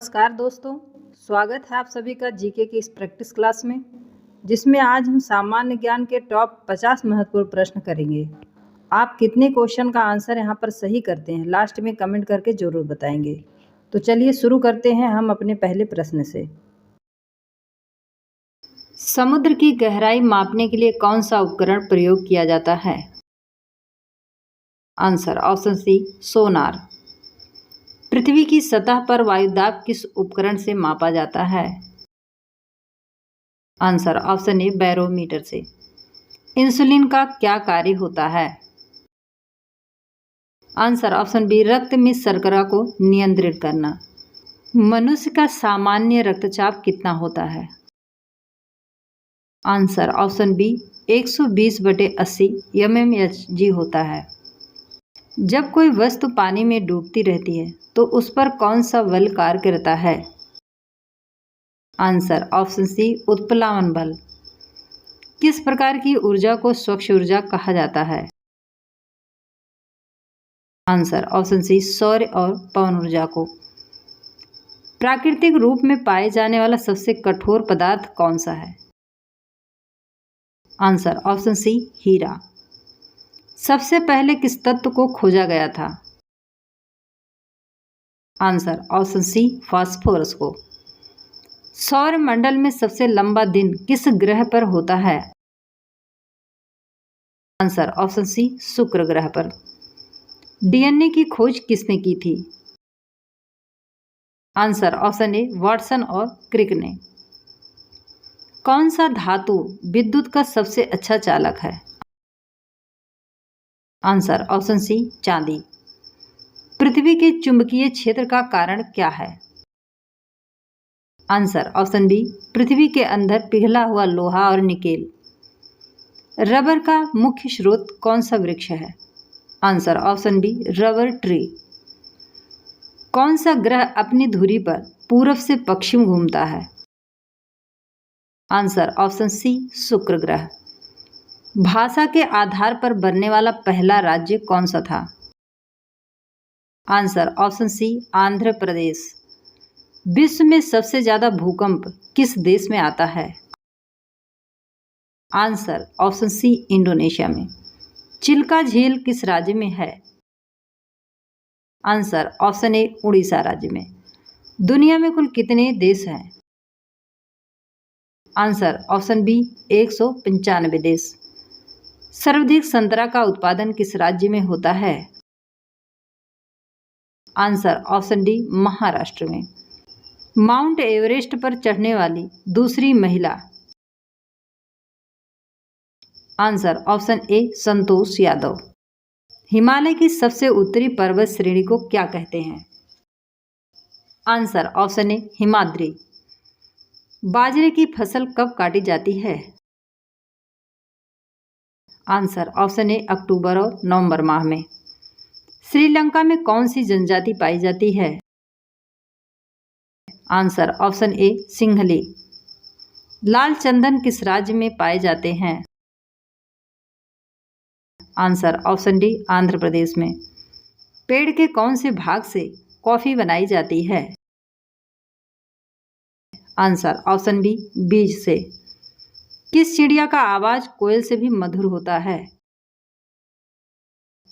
नमस्कार दोस्तों, स्वागत है आप सभी का जीके की इस प्रैक्टिस क्लास में, जिसमें आज हम सामान्य ज्ञान के टॉप 50 महत्वपूर्ण प्रश्न करेंगे। आप कितने क्वेश्चन का आंसर यहाँ पर सही करते हैं, लास्ट में कमेंट करके ज़रूर बताएंगे। तो चलिए शुरू करते हैं हम अपने पहले प्रश्न से। समुद्र की गहराई मापने के लिए कौन सा उपकरण प्रयोग किया जाता है? आंसर ऑप्शन सी, सोनार। पृथ्वी की सतह पर वायुदाब किस उपकरण से मापा जाता है? आंसर ऑप्शन ए, बैरोमीटर से। इंसुलिन का क्या कार्य होता है? आंसर ऑप्शन बी, रक्त में शर्करा को नियंत्रित करना। मनुष्य का सामान्य रक्तचाप कितना होता है? आंसर ऑप्शन बी, 120/80 mmHg होता है। जब कोई वस्तु पानी में डूबती रहती है तो उस पर कौन सा बल कार्य करता है? आंसर ऑप्शन सी, उत्प्लावन बल। किस प्रकार की ऊर्जा को स्वच्छ ऊर्जा कहा जाता है? आंसर ऑप्शन सी, सौर और पवन ऊर्जा को। प्राकृतिक रूप में पाए जाने वाला सबसे कठोर पदार्थ कौन सा है? आंसर ऑप्शन सी, हीरा। सबसे पहले किस तत्व को खोजा गया था? आंसर ऑप्शन सी, फास्फोरस को। सौर मंडल में सबसे लंबा दिन किस ग्रह पर होता है? आंसर ऑप्शन सी, शुक्र ग्रह पर। डीएनए की खोज किसने की थी? आंसर ऑप्शन ए, वाटसन और क्रिक ने। कौन सा धातु विद्युत का सबसे अच्छा चालक है? आंसर ऑप्शन सी, चांदी। पृथ्वी के चुंबकीय क्षेत्र का कारण क्या है? आंसर ऑप्शन बी, पृथ्वी के अंदर पिघला हुआ लोहा और निकेल। रबर का मुख्य स्रोत कौन सा वृक्ष है? Answer option B, rubber tree. कौन सा ग्रह अपनी धुरी पर पूरब से पश्चिम घूमता है? आंसर ऑप्शन सी, शुक्र ग्रह। भाषा के आधार पर बनने वाला पहला राज्य कौन सा था? आंसर ऑप्शन सी, आंध्र प्रदेश। विश्व में सबसे ज्यादा भूकंप किस देश में आता है? आंसर ऑप्शन सी, इंडोनेशिया में। चिल्का झील किस राज्य में है? आंसर ऑप्शन ए, उड़ीसा राज्य में। दुनिया में कुल कितने देश हैं? आंसर ऑप्शन बी, 195 देश। सर्वाधिक संतरा का उत्पादन किस राज्य में होता है? आंसर ऑप्शन डी, महाराष्ट्र में। माउंट एवरेस्ट पर चढ़ने वाली दूसरी महिला? आंसर ऑप्शन ए, संतोष यादव। हिमालय की सबसे उत्तरी पर्वत श्रेणी को क्या कहते हैं? आंसर ऑप्शन ए, हिमाद्री। बाजरे की फसल कब काटी जाती है? आंसर ऑप्शन ए, अक्टूबर और नवंबर माह में। श्रीलंका में कौन सी जनजाति पाई जाती है? आंसर ऑप्शन ए, सिंहली। लाल चंदन किस राज्य में पाए जाते हैं? Answer option D, Andhra Pradesh में। पेड़ के कौन से भाग से कॉफी बनाई जाती है? आंसर ऑप्शन बी, बीज से। किस चिड़िया का आवाज कोयल से भी मधुर होता है?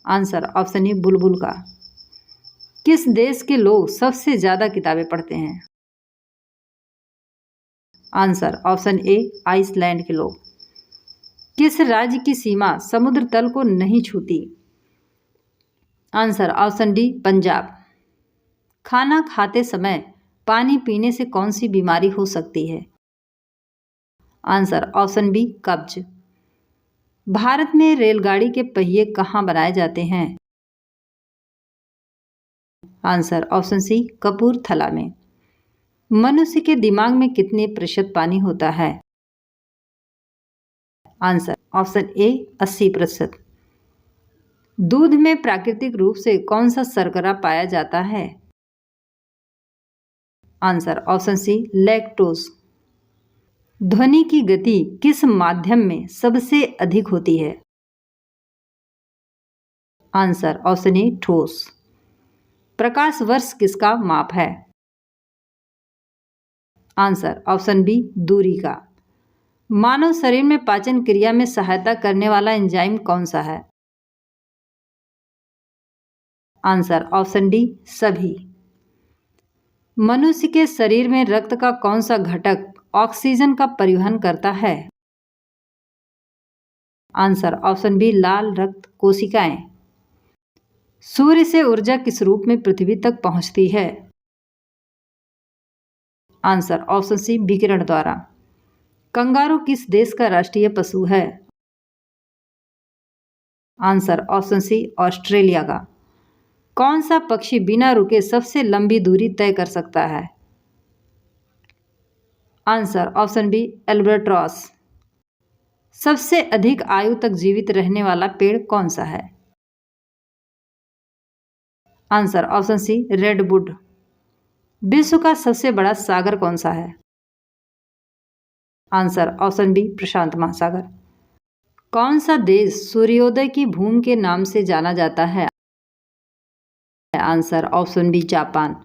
आंसर ऑप्शन ए, बुलबुल का। किस देश के लोग सबसे ज्यादा किताबें पढ़ते हैं? आंसर ऑप्शन ए, आइसलैंड के लोग। किस राज्य की सीमा समुद्र तल को नहीं छूती? Answer option D, Punjab. खाना खाते समय पानी पीने से कौन सी बीमारी हो सकती है? आंसर ऑप्शन बी, कब्ज। भारत में रेलगाड़ी के पहिए कहाँ बनाए जाते हैं? आंसर ऑप्शन सी, कपूरथला में। मनुष्य के दिमाग में कितने प्रतिशत पानी होता है? आंसर ऑप्शन ए, 80%। दूध में प्राकृतिक रूप से कौन सा शर्करा पाया जाता है? Answer option C, lactose. ध्वनि की गति किस माध्यम में सबसे अधिक होती है? आंसर ऑप्शन ए, ठोस। प्रकाश वर्ष किसका माप है? आंसर ऑप्शन बी दूरी का। मानव शरीर में पाचन क्रिया में सहायता करने वाला एंजाइम कौन सा है? आंसर ऑप्शन डी सभी। मनुष्य के शरीर में रक्त का कौन सा घटक ऑक्सीजन का परिवहन करता है? आंसर ऑप्शन बी लाल रक्त कोशिकाएं। सूर्य से ऊर्जा किस रूप में पृथ्वी तक पहुंचती है? आंसर ऑप्शन सी विकिरण द्वारा। कंगारू किस देश का राष्ट्रीय पशु है? आंसर ऑप्शन सी ऑस्ट्रेलिया का। कौन सा पक्षी बिना रुके सबसे लंबी दूरी तय कर सकता है? Answer option B albatross. सबसे अधिक आयु तक जीवित रहने वाला पेड़ कौन सा है? Answer option C redwood. विश्व का सबसे बड़ा सागर कौन सा है? आंसर ऑप्शन बी प्रशांत महासागर। कौन सा देश सूर्योदय की भूमि के नाम से जाना जाता है? Answer option B Japan.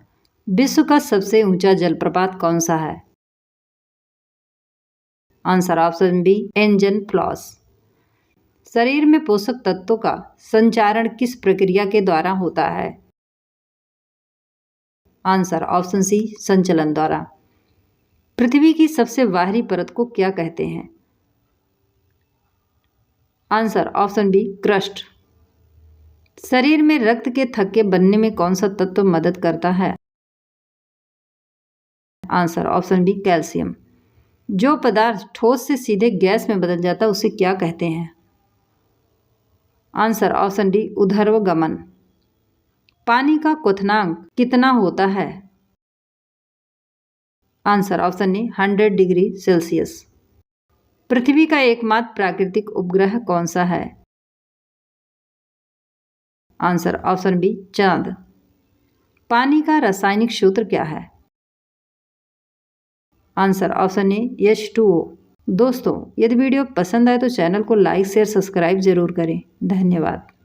विश्व का सबसे ऊंचा जलप्रपात कौन सा है? Answer option B Angel Falls. शरीर में पोषक तत्वों का संचारण किस प्रक्रिया के द्वारा होता है? आंसर ऑप्शन सी संचलन द्वारा। पृथ्वी की सबसे बाहरी परत को क्या कहते हैं? Answer option B crust. शरीर में रक्त के थक्के बनने में कौन सा तत्व मदद करता है? Answer option B calcium. जो पदार्थ ठोस से सीधे गैस में बदल जाता है उसे क्या कहते हैं? आंसर ऑप्शन डी ऊर्ध्वगमन। पानी का क्वथनांक कितना होता है? Answer option A 100 degree Celsius. पृथ्वी का एकमात्र प्राकृतिक उपग्रह कौन सा है? आंसर ऑप्शन बी चांद। पानी का रासायनिक सूत्र क्या है? आंसर ऑप्शन ए H2O। दोस्तों, यदि वीडियो पसंद आए तो चैनल को लाइक शेयर सब्सक्राइब जरूर करें। धन्यवाद।